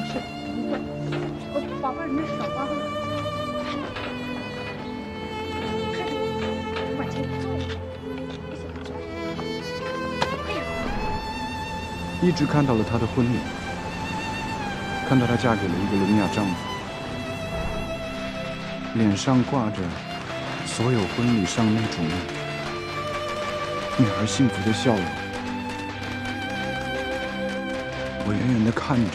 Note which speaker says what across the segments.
Speaker 1: 事，不会。宝贝儿，你的手啊，看着我，往前坐。不行，起来。哎呀，
Speaker 2: 一直看到了她的婚礼，看到她嫁给了一个聋哑丈夫，脸上挂着所有婚礼上那种女孩幸福的笑容。我远远地看着，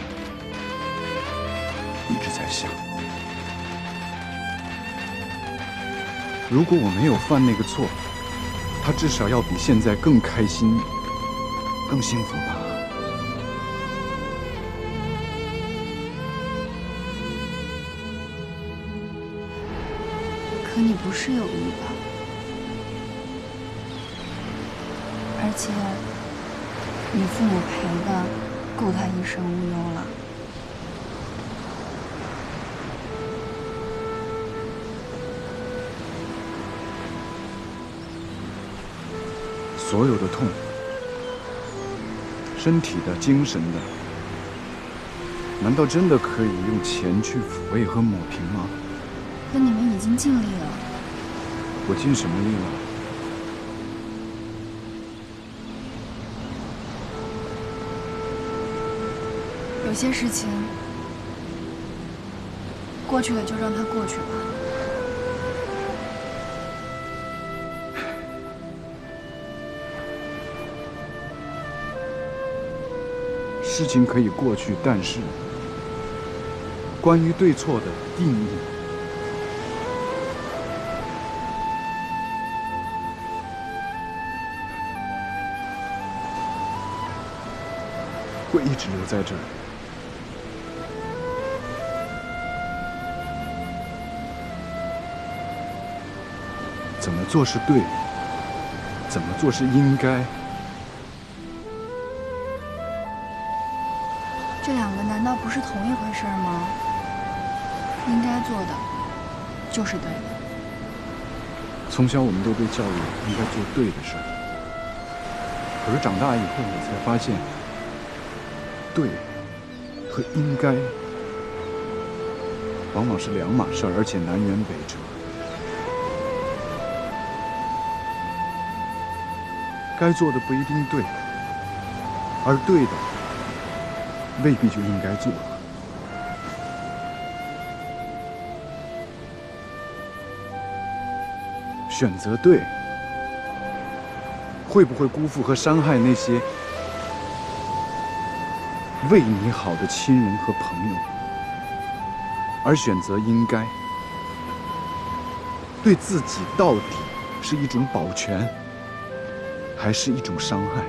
Speaker 2: 一直在想，如果我没有犯那个错，她至少要比现在更开心、更幸福吧。
Speaker 3: 可你不是有意吧？而且你父母赔的够他一生无忧了。
Speaker 2: 所有的痛，身体的、精神的，难道真的可以用钱去抚慰和抹平吗？
Speaker 3: 可你们已经尽力了。
Speaker 2: 我尽什么力了？
Speaker 3: 有些事情过去了就让它过去吧。
Speaker 2: 事情可以过去，但是关于对错的定义，会一直留在这儿。怎么做是对，怎么做是应该。
Speaker 3: 这两个难道不是同一回事吗？应该做的就是对的。
Speaker 2: 从小我们都被教育应该做对的事儿，可是长大以后，我才发现，对和应该往往是两码事儿，而且南辕北辙。该做的不一定对，而对的未必就应该做。选择对，会不会辜负和伤害那些为你好的亲人和朋友？而选择应该，对自己到底是一种保全，还是一种伤害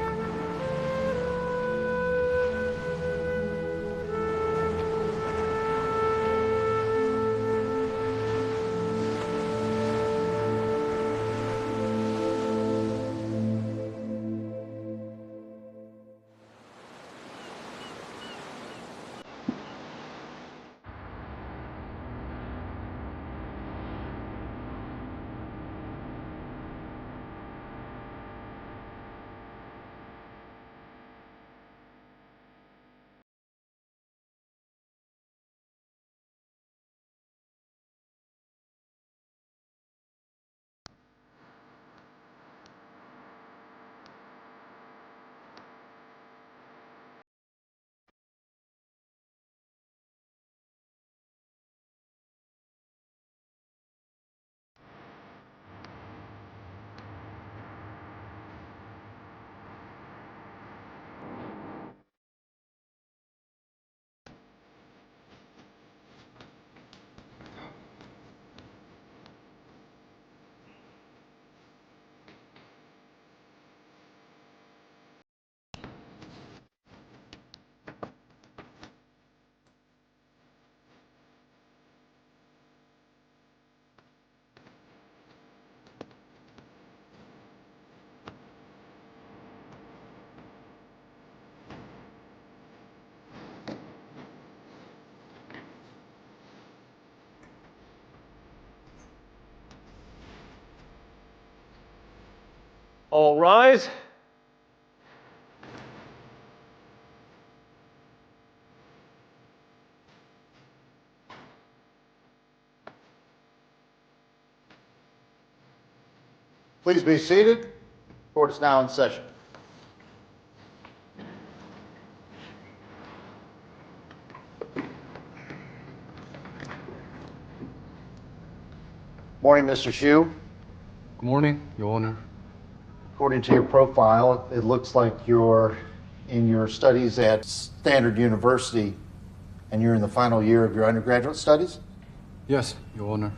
Speaker 2: ？All
Speaker 4: rise.
Speaker 5: Please be seated. Court is now in session. Morning, Mr. Xu.
Speaker 2: Good morning, Your Honor.
Speaker 5: According to your profile, it looks like you're in your studies at Standard University and you're in the final year of your undergraduate studies?
Speaker 2: Yes, Your Honor.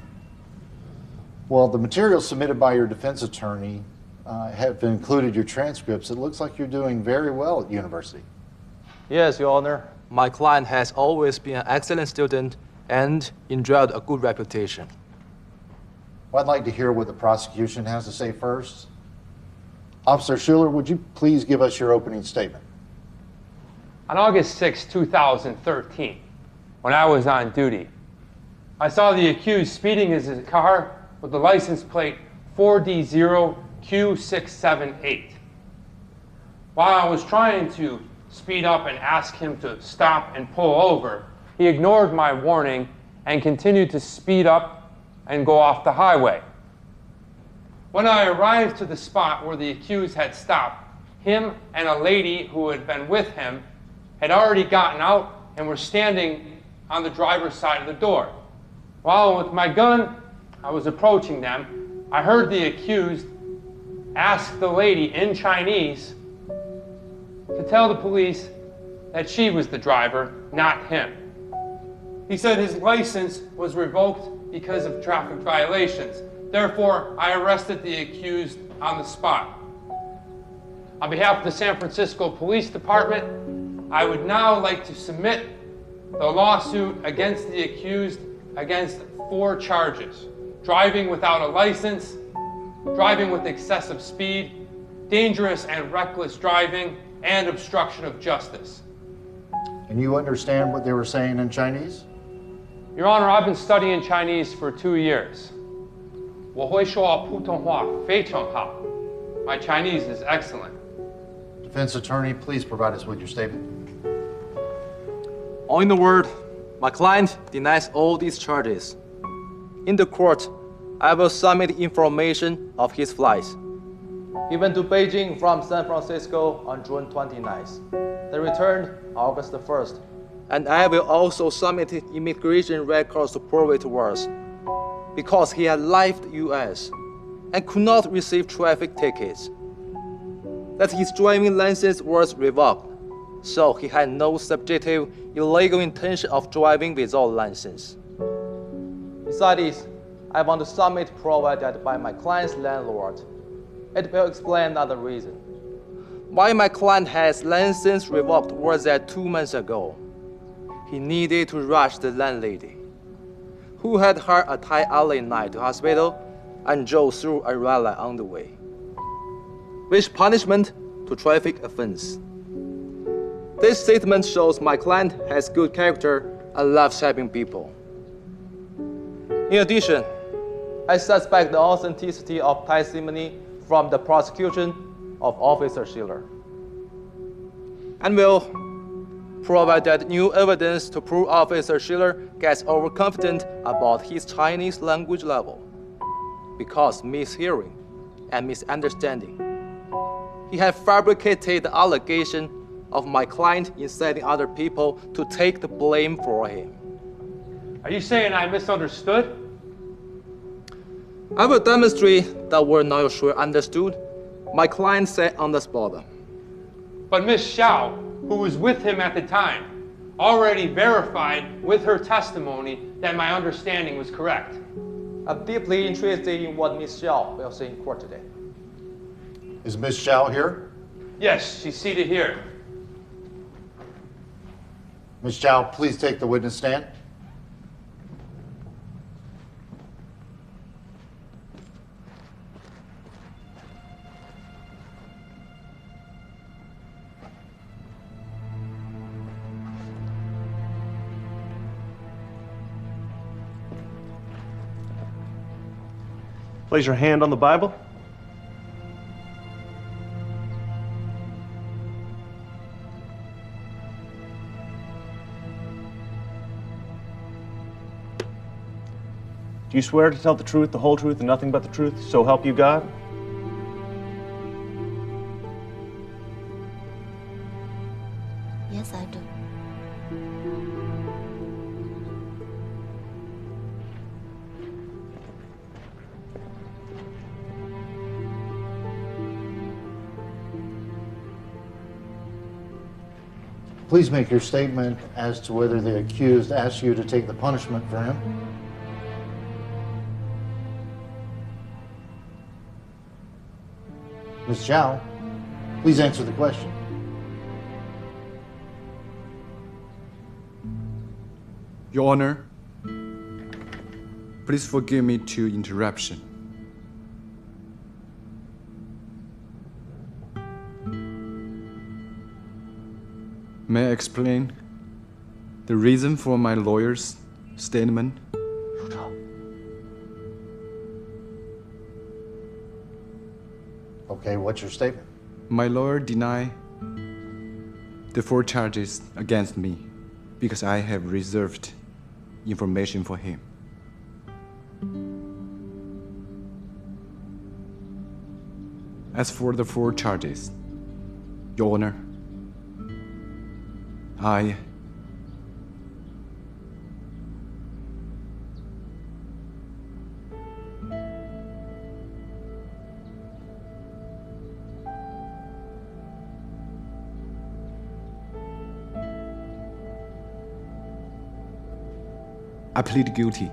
Speaker 5: Well, the materials submitted by your defense attorney have included your transcripts. It looks like you're doing very well at university.
Speaker 6: Yes, Your Honor. My client has always been an excellent student and enjoyed a good reputation.
Speaker 5: Well, I'd like to hear what the prosecution has to say first. Officer Schuler, would you please give us your opening statement?
Speaker 7: On August 6, 2013, when I was on duty, I saw the accused speeding in his car with the license plate 4D0Q678. While I was trying to speed up and ask him to stop and pull over, he ignored my warning and continued to speed up and go off the highway. When I arrived to the spot where the accused had stopped, him and a lady who had been with him had already gotten out and were standing on the driver's side of the door. While with my gun, I was approaching them, I heard the accused ask the lady in Chinese to tell the police that she was the driver, not him. He said his license was revoked because of traffic violations. Therefore, I arrested the accused on the spot. On behalf of the San Francisco Police Department, I would now like to submit the lawsuit against the accused against 4 charges: driving without a license, driving with excessive speed, dangerous and reckless driving, and obstruction of justice.
Speaker 5: Can you understand what they were saying in Chinese?
Speaker 7: Your Honor, I've been studying Chinese for 2 years. 我会说普通话非常好. My Chinese is excellent.
Speaker 5: Defense attorney, please provide us with your statement.
Speaker 6: All in a word, my client denies all these charges. In the court, I will submit information of his flights. He went to Beijing from San Francisco on June 29th. They returned August 1st. And I will also submit immigration records to prove it was, because he had left US and could not receive traffic tickets. That his driving license was revoked, so he had no subjective illegal intention of driving without license. Besides this, I want to submit provided by my client's landlord. It will explain another reason. Why my client has license revoked was that 2 months ago, he needed to rush the landlady, who had her a Thai alley night to hospital and drove through a red light on the way, which punishment to traffic offense. This statement shows my client has good character and loves helping people. In addition, I suspect the authenticity of testimony from the prosecution of Officer Schiller, and will provide that new evidence to prove Officer Schiller gets overconfident about his Chinese language level because mishearing and misunderstanding. He had fabricated the allegation of my client inciting other people to take the blame for him.
Speaker 7: Are you saying I misunderstood?
Speaker 6: I will demonstrate that we're not sure understood. My client said on the spot.
Speaker 7: But Ms. Xiao, who was with him at the time, already verified with her testimony that my understanding was correct.
Speaker 6: I'm deeply interested in what Ms. Xiao will say in court today.
Speaker 5: Is Ms. Xiao here?
Speaker 7: Yes, she's seated here.
Speaker 5: Ms. Xiao, please take the witness stand.
Speaker 4: Place your hand on the Bible. Do you swear to tell the truth, the whole truth, and nothing but the truth, so help you God?
Speaker 8: Yes, I do.
Speaker 5: Please make your statement as to whether the accused asked you to take the punishment for him. Ms. Zhao, please answer the question.
Speaker 2: Your Honor, please forgive me to interruption. May I explain the reason for my lawyer's statement?
Speaker 5: Okay, what's your statement?
Speaker 2: My lawyer denied the 4 charges against me because I have reserved information for him. As for the 4 charges, Your Honor, I plead guilty.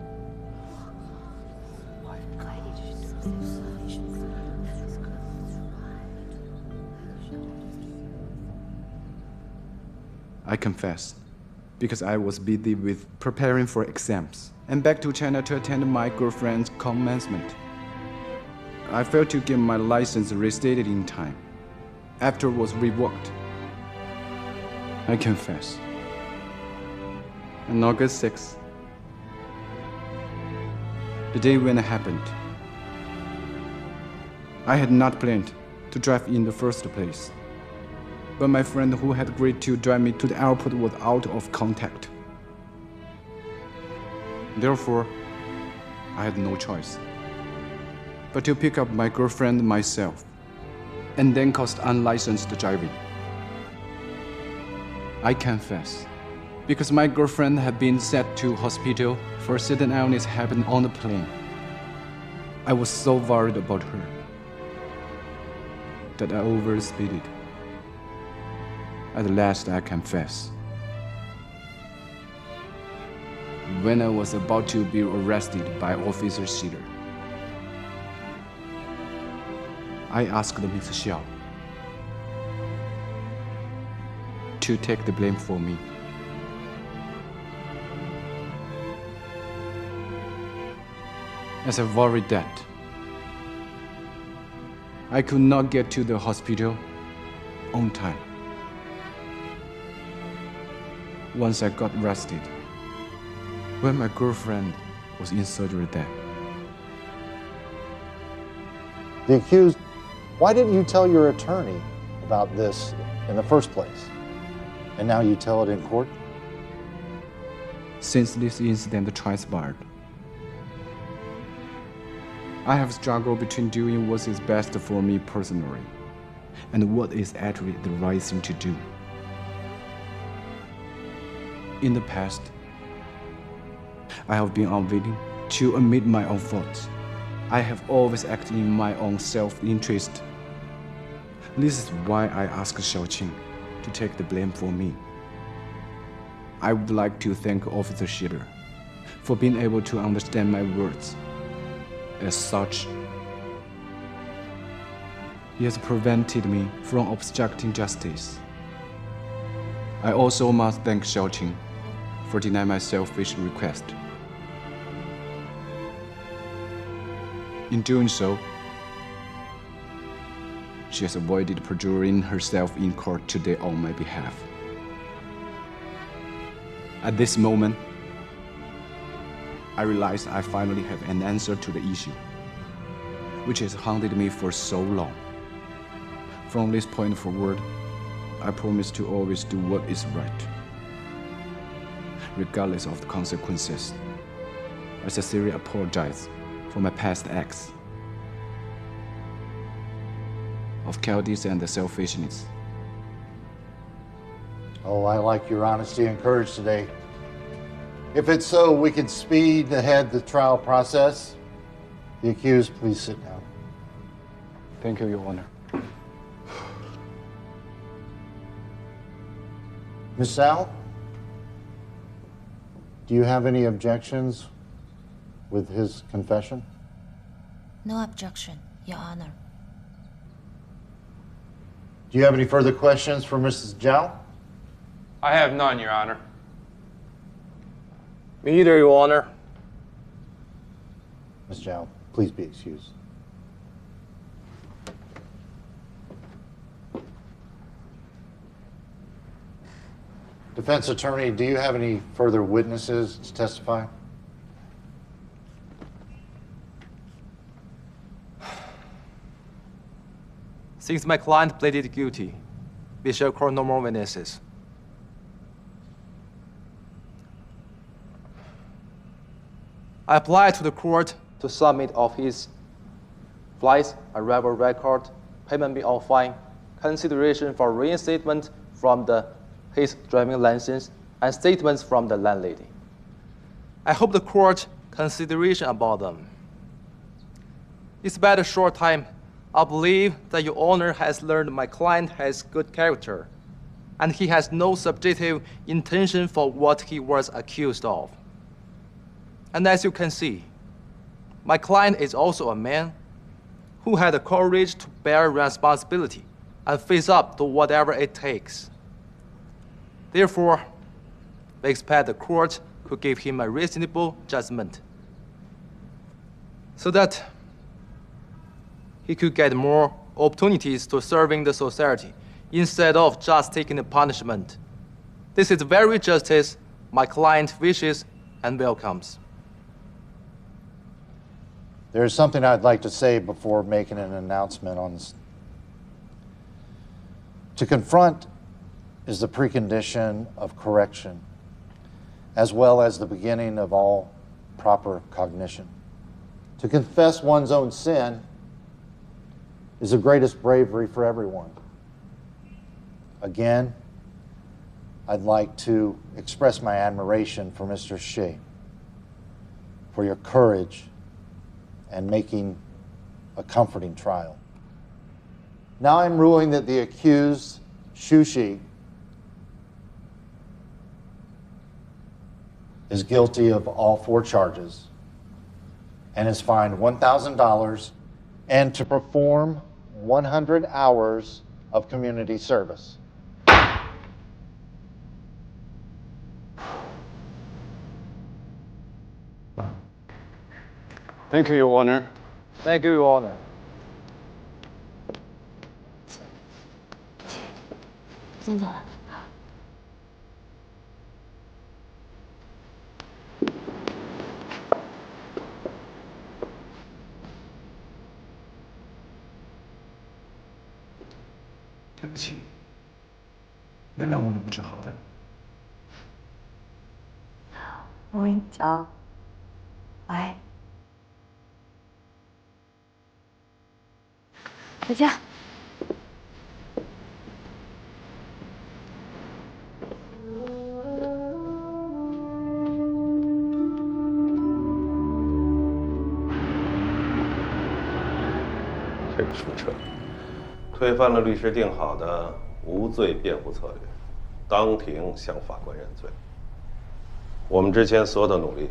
Speaker 2: I confess, because I was busy with preparing for exams and back to China to attend my girlfriend's commencement. I failed to get my license restated in time. After it was revoked. I confess. On August 6th, the day when it happened, I had not planned to drive in the first place. But my friend who had agreed to drive me to the airport was out of contact. Therefore, I had no choice but to pick up my girlfriend myself and then cost unlicensed driving. I confess, because my girlfriend had been sent to hospital for sudden illness happened on the plane. I was so worried about her that I overspeeded. At last, I confess. When I was about to be arrested by Officer Schiller, I asked Ms. Xiao to take the blame for me. As I worried that I could not get to the hospital on time. Once I got arrested, when my girlfriend was in surgery then.
Speaker 5: The accused, why didn't you tell your attorney about this in the first place? And now you tell it in court?
Speaker 2: Since this incident transpired, I have struggled between doing what is best for me personally and what is actually the right thing to do. In the past, I have been unwilling to admit my own faults. I have always acted in my own self-interest. This is why I asked Xiaoqing to take the blame for me. I would like to thank Officer Schiller for being able to understand my words. As such, he has prevented me from obstructing justice. I also must thank Xiaoqing for denying my selfish request. In doing so, she has avoided perjuring herself in court today on my behalf. At this moment, I realize I finally have an answer to the issue, which has haunted me for so long. From this point forward, I promise to always do what is right, regardless of the consequences. I sincerely apologize for my past acts of cowardice and selfishness.
Speaker 5: Oh, I like your honesty and courage today. If it's so, we can speed ahead the trial process. The accused, please sit down.
Speaker 2: Thank you, Your Honor.
Speaker 5: Ms. Sal, do you have any objections with his confession?
Speaker 8: No objection, Your Honor.
Speaker 5: Do you have any further questions for Mrs. Zhao?
Speaker 7: I have none, Your Honor.
Speaker 6: Me either, Your Honor.
Speaker 5: Ms. Zhao, please be excused. Defense attorney, do you have any further witnesses to testify?
Speaker 6: Since my client pleaded guilty, we shall call no more witnesses. I apply to the court to submit of his flights, arrival record, payment of fine, consideration for reinstatement from his driving license, and statements from the landlady. I hope the court consideration about them. Despite a short time, I believe that Your Honor has learned my client has good character, and he has no subjective intention for what he was accused of. And as you can see, my client is also a man who had the courage to bear responsibility and face up to whatever it takes. Therefore, we expect the court could give him a reasonable judgment so that he could get more opportunities to serving the society instead of just taking the punishment. This is very justice my client wishes and welcomes.
Speaker 5: There's something I'd like to say before making an announcement on this. To confront is the precondition of correction, as well as the beginning of all proper cognition. To confess one's own sin is the greatest bravery for everyone. Again, I'd like to express my admiration for Mr. Shi, for your courage and making a comforting trial. Now I'm ruling that the accused, Xu Shi, is guilty of all 4 charges and is fined $1,000 and to perform 100 hours of community service.
Speaker 2: Thank you, Your Honor.
Speaker 6: Thank you, Your Honor.
Speaker 8: 先走了。
Speaker 2: 对不起，原谅我们不知好的。
Speaker 3: 我跟你讲，我爱你。再见。
Speaker 9: 这个书彻推翻了律师定好的无罪辩护策略，当庭向法官认罪。我们之前所有的努力，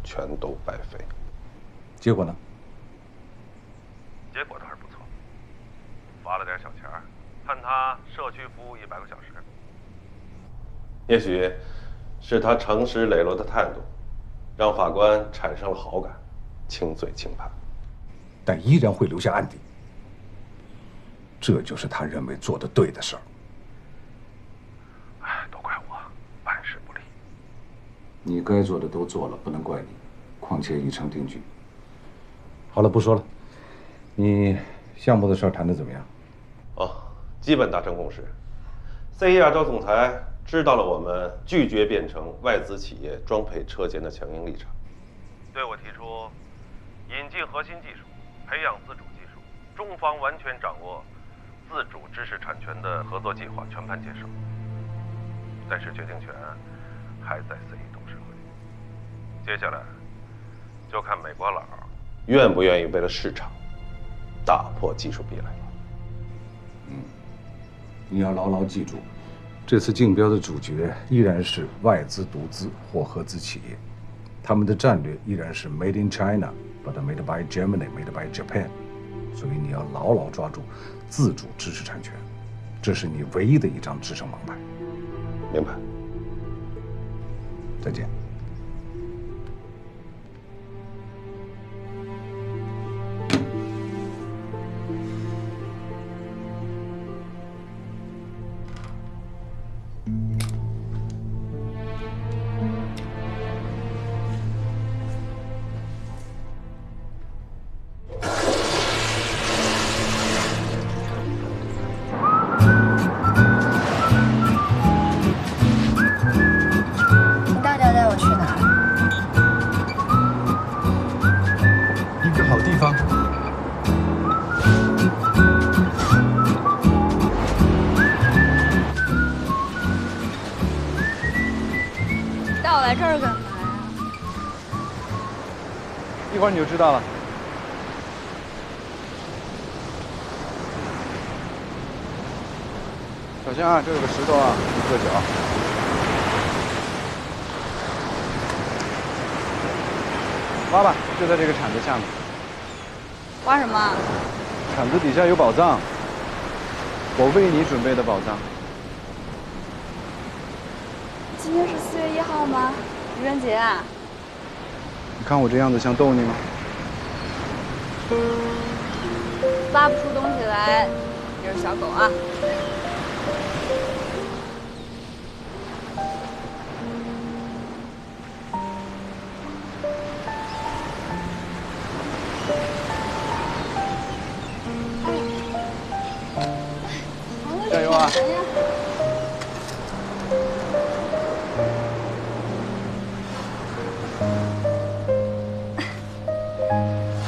Speaker 9: 全都白费。
Speaker 10: 结果呢？
Speaker 9: 结果倒是不错，发了点小钱儿，判他社区服务100个小时。也许是他诚实磊落的态度，让法官产生了好感，轻罪轻判。
Speaker 10: 但依然会留下案底。这就是他认为做的对的事儿。
Speaker 9: 哎，都怪我办事不力。
Speaker 10: 你该做的都做了，不能怪你。况且已成定局。好了，不说了。你项目的事儿谈得怎么样？
Speaker 9: 哦，基本达成共识。CE亚洲总裁知道了我们拒绝变成外资企业装配车间的强硬立场，对我提出引进核心技术，培养自主技术，中方完全掌握自主知识产权的合作计划全盘接受。暂时决定权还在CE董事会。接下来就看美国佬愿不愿意为了市场打破技术壁垒了。
Speaker 10: 你要牢牢记住，这次竞标的主角依然是外资独资或合资企业，他们的战略依然是 Made in China， 把它 Made by Germany，Made by Japan。所以你要牢牢抓住自主知识产权，这是你唯一的一张制胜王牌。
Speaker 9: 明白。
Speaker 10: 再见。
Speaker 3: 你大脚带我去哪儿？
Speaker 2: 一个好地方。
Speaker 3: 带我来这儿干嘛呀？
Speaker 2: 一会儿你就知道了。小心啊，这有个石头啊，你硌脚。挖吧，就在这个铲子下面。
Speaker 3: 挖什么？
Speaker 2: 铲子底下有宝藏，我为你准备的宝藏。
Speaker 3: 今天是4月1号吗？愚人节啊？
Speaker 2: 你看我这样子像逗你吗？
Speaker 3: 挖不出东西来，你是小狗啊！
Speaker 2: 加油啊！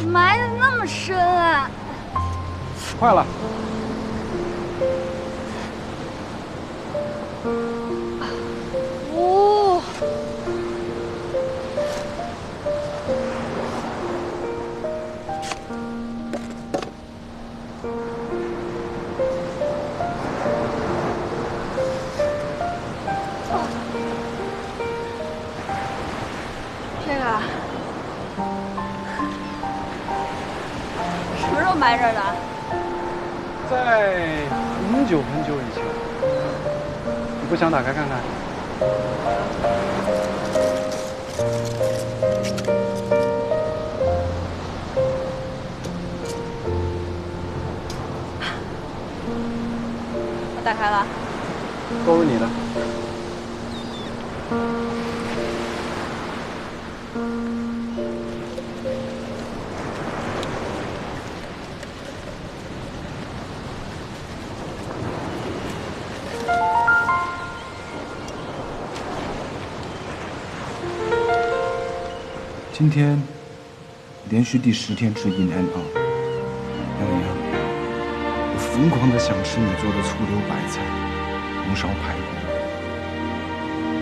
Speaker 3: 埋的那么深啊！
Speaker 2: 快了。
Speaker 3: 哦，这个什么时候埋这儿的？
Speaker 2: 在很久很久以前，你不想打开看看？
Speaker 3: 我打开了。
Speaker 2: 都是你的。今天连续第10天吃 In and Out， 杨洋，我疯狂的想吃你做的醋溜白菜、红烧排骨。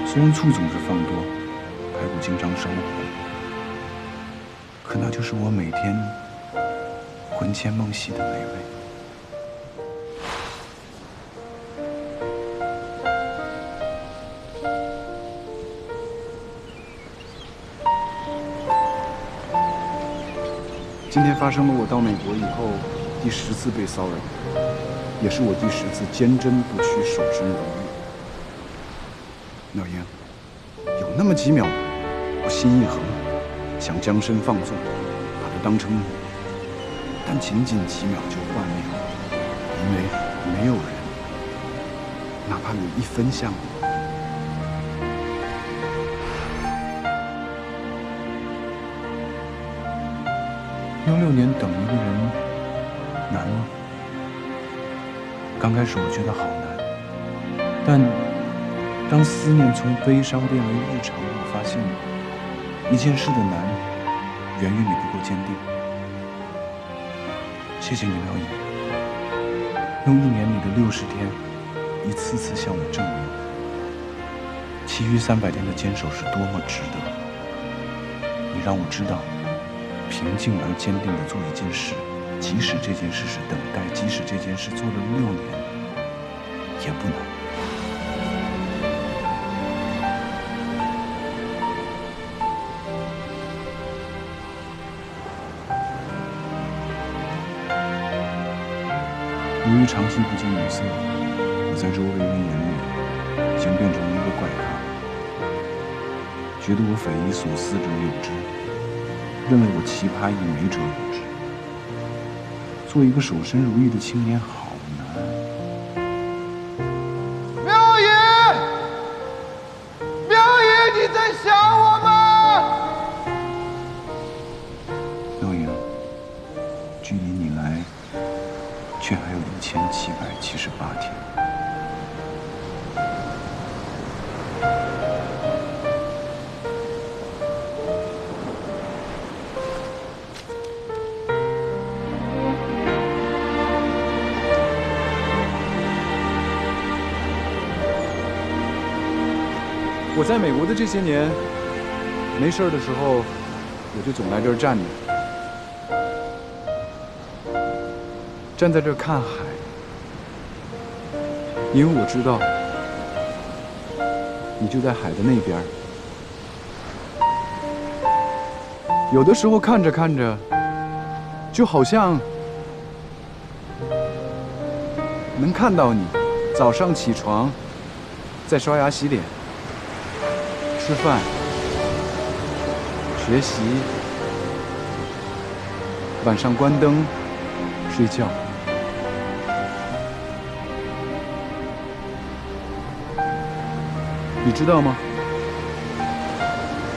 Speaker 2: 虽然醋总是放多，排骨经常烧糊，可那就是我每天魂牵梦系的美味。今天发生了我到美国以后第10次被骚扰，也是我第10次坚贞不屈、守身如玉。老鹰，有那么几秒，我心一横，想将身放纵，把它当成你，但仅仅几秒就幻灭了，因为没有人，哪怕有1分像你。6年等一个人难吗？刚开始我觉得好难，但当思念从悲伤变为日常，我发现一件事的难远远比不够坚定。谢谢你，廖颖，用1年里的60天，一次次向我证明，其余300天的坚守是多么值得。你让我知道，平静而坚定地做一件事，即使这件事是等待，即使这件事做了6年，也不难。由于长期不近女色，我在周围人眼里已经变成了一个怪咖，觉得我匪夷所思者有之，认为我奇葩异美者有之。做一个守身如玉的青年好难。
Speaker 11: 苗爷，苗爷，你在想我吗？
Speaker 2: 妙言，距离你来却还有1778天。我在美国的这些年，没事的时候，我就总来这儿站着，站在这儿看海，因为我知道，你就在海的那边。有的时候看着看着，就好像能看到你早上起床，在刷牙洗脸。吃饭、学习，晚上关灯、睡觉。你知道吗？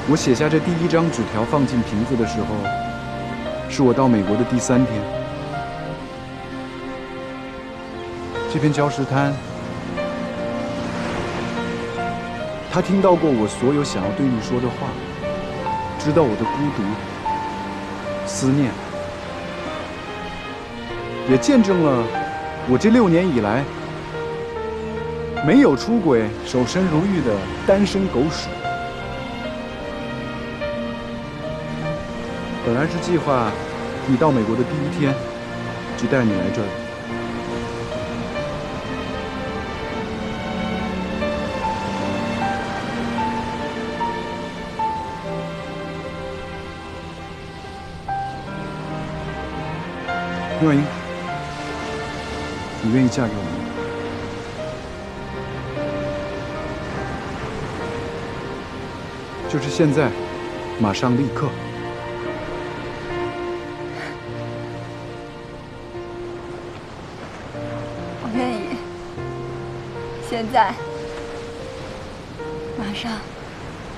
Speaker 2: 我写下这第1张纸条放进瓶子的时候，是我到美国的第3天。这片礁石滩。他听到过我所有想要对你说的话，知道我的孤独、思念，也见证了我这6年以来没有出轨、守身如玉的单身狗屎。本来是计划你到美国的第1天就带你来这儿。妙英，你愿意嫁给我吗？就是现在，马上，立刻。
Speaker 3: 我愿意。现在，马上，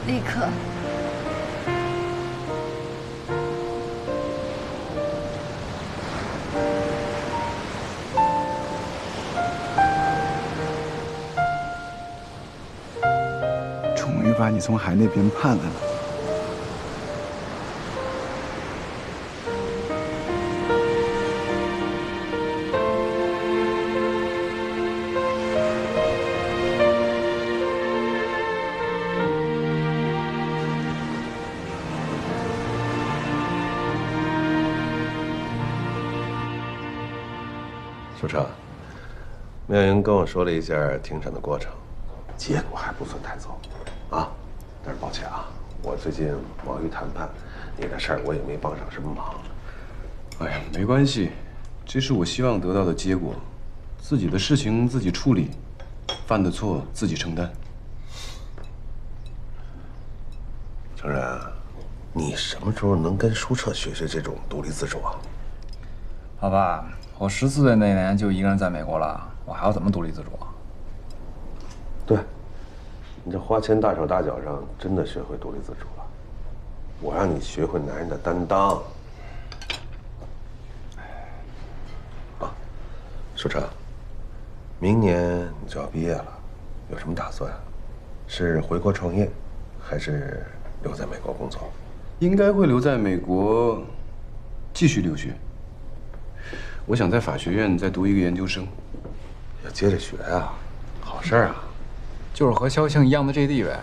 Speaker 3: 立刻。
Speaker 2: 把你从海那边盼来了。
Speaker 9: 署长，妙英跟我说了一下庭审的过程，
Speaker 10: 结果还不算太糟。
Speaker 9: 啊，但是抱歉啊，我最近忙于谈判，你的事儿我也没帮上什么忙。
Speaker 2: 哎呀，没关系，这是我希望得到的结果。自己的事情自己处理，犯的错自己承担。
Speaker 9: 程然，你什么时候能跟舒澈学学这种独立自主啊？
Speaker 12: 老爸，我14岁那年就一个人在美国了，我还要怎么独立自主啊？
Speaker 9: 对。你这花钱大手大脚上，真的学会独立自主了。我让你学会男人的担当。啊，舒澈，明年你就要毕业了，有什么打算？是回国创业，还是留在美国工作？
Speaker 2: 应该会留在美国，继续留学。我想在法学院再读一个研究生。
Speaker 9: 要接着学啊，好事儿啊。
Speaker 12: 就是和肖庆一样的 JD 呗。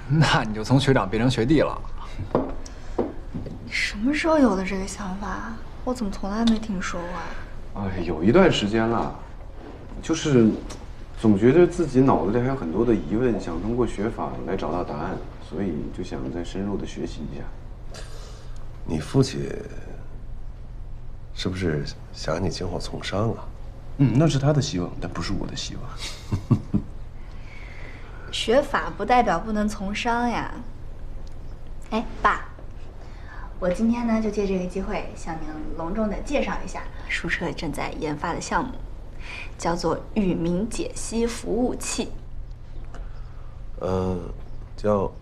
Speaker 12: 那你就从学长变成学弟了。
Speaker 3: 你什么时候有的这个想法？我怎么从来没听说过啊？
Speaker 2: 哎，有一段时间了，就是总觉得自己脑子里还有很多的疑问，想通过学法来找到答案，所以就想再深入的学习一下。
Speaker 9: 你父亲是不是想让你今后从商啊？
Speaker 2: 那是他的希望，但不是我的希望。
Speaker 3: 学法不代表不能从商呀。哎，爸，我今天呢就借这个机会向您隆重的介绍一下书社正在研发的项目，叫做域名解析服务器。
Speaker 9: 叫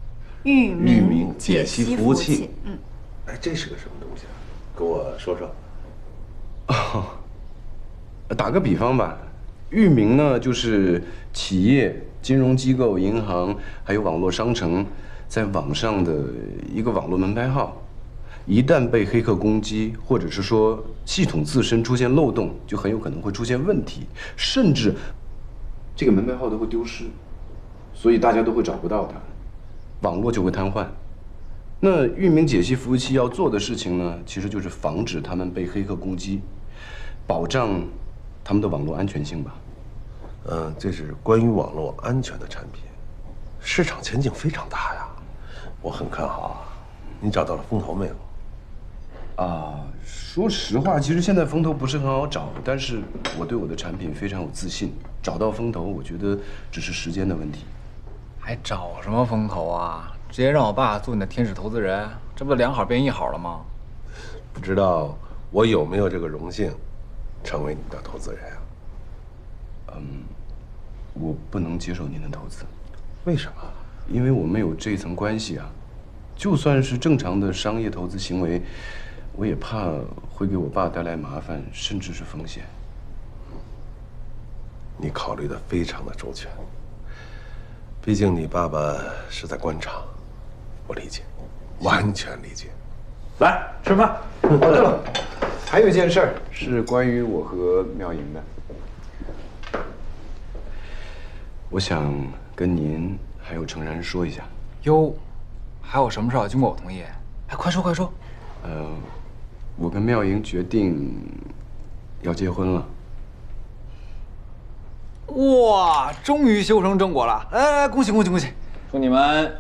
Speaker 3: 域名
Speaker 9: 解析服务器。
Speaker 3: 嗯。
Speaker 9: 哎，这是个什么东西啊？跟我说说。
Speaker 2: 哦，打个比方吧，域名呢就是企业、金融机构、银行还有网络商城在网上的一个网络门牌号，一旦被黑客攻击，或者是说系统自身出现漏洞，就很有可能会出现问题，甚至这个门牌号都会丢失，所以大家都会找不到它，网络就会瘫痪。那域名解析服务器要做的事情呢，其实就是防止他们被黑客攻击，保障他们的网络安全性吧。
Speaker 9: 这是关于网络安全的产品，市场前景非常大呀，我很看好啊。你找到了风投没有？
Speaker 2: 啊，说实话，其实现在风投不是很好找，但是我对我的产品非常有自信，找到风投，我觉得只是时间的问题。
Speaker 12: 还找什么风投啊？直接让我爸做你的天使投资人，这不2好变1好了吗？
Speaker 9: 不知道我有没有这个荣幸，成为你的投资人啊？
Speaker 2: 我不能接受您的投资。
Speaker 9: 为什么？
Speaker 2: 因为我们有这层关系啊。就算是正常的商业投资行为，我也怕会给我爸带来麻烦，甚至是风险。
Speaker 9: 你考虑的非常的周全，毕竟你爸爸是在官场，我理解，完全理解。
Speaker 4: 来吃饭。
Speaker 2: 哦，对了，还有一件事儿是关于我和妙莹的，我想跟您还有程然说一下。
Speaker 12: 哟，还有什么事要经过我同意？哎，快说快说。
Speaker 2: 我跟妙莹决定要结婚了。
Speaker 12: 哇，终于修成正果了！来，恭喜恭喜恭喜！祝你们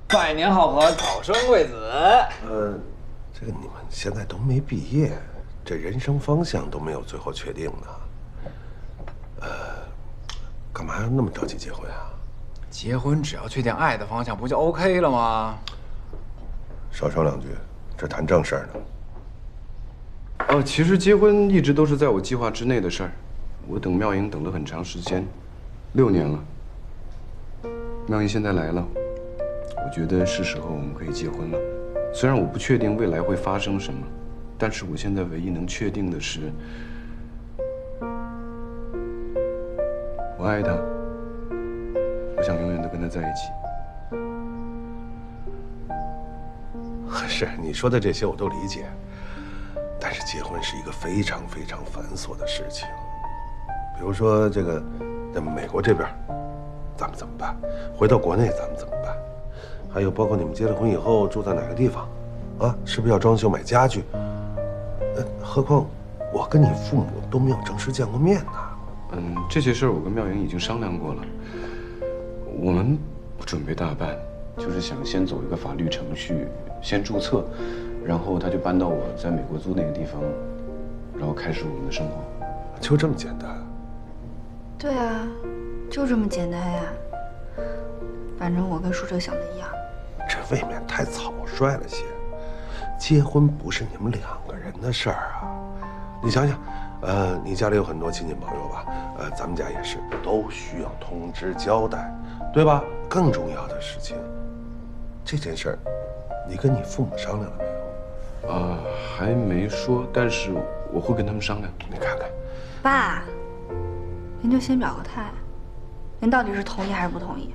Speaker 12: 百年好合，早生贵子。
Speaker 9: 这个你们现在都没毕业，这人生方向都没有最后确定呢。干嘛要那么着急结婚啊？
Speaker 12: 结婚只要确定爱的方向，不就 OK 了吗？
Speaker 9: 少说2句，这谈正事儿
Speaker 2: 呢。其实结婚一直都是在我计划之内的事儿。我等妙莹等了很长时间，6年了。妙莹现在来了，我觉得是时候我们可以结婚了。虽然我不确定未来会发生什么，但是我现在唯一能确定的是，我爱她，我想永远的跟她在一起。
Speaker 9: 是你说的这些我都理解，但是结婚是一个非常非常繁琐的事情。比如说这个，在美国这边，咱们怎么办？回到国内咱们怎么办？还有包括你们结了婚以后住在哪个地方，啊，是不是要装修买家具？何况我跟你父母都没有正式见过面呢。
Speaker 2: 这些事儿我跟妙莹已经商量过了，我们不准备大办，就是想先走一个法律程序，先注册，然后他就搬到我在美国租那个地方，然后开始我们的生活。
Speaker 9: 就这么简单？
Speaker 3: 对啊，就这么简单呀。反正我跟舒哲想的一样。
Speaker 9: 这未免太草率了些。结婚不是你们2个人的事儿啊。你想想，你家里有很多亲戚朋友吧？咱们家也是，都需要通知交代，对吧？更重要的事情，这件事儿，你跟你父母商量了没有？
Speaker 2: 还没说，但是我会跟他们商量。
Speaker 9: 你看看，
Speaker 3: 爸，您就先表个态，您到底是同意还是不同意？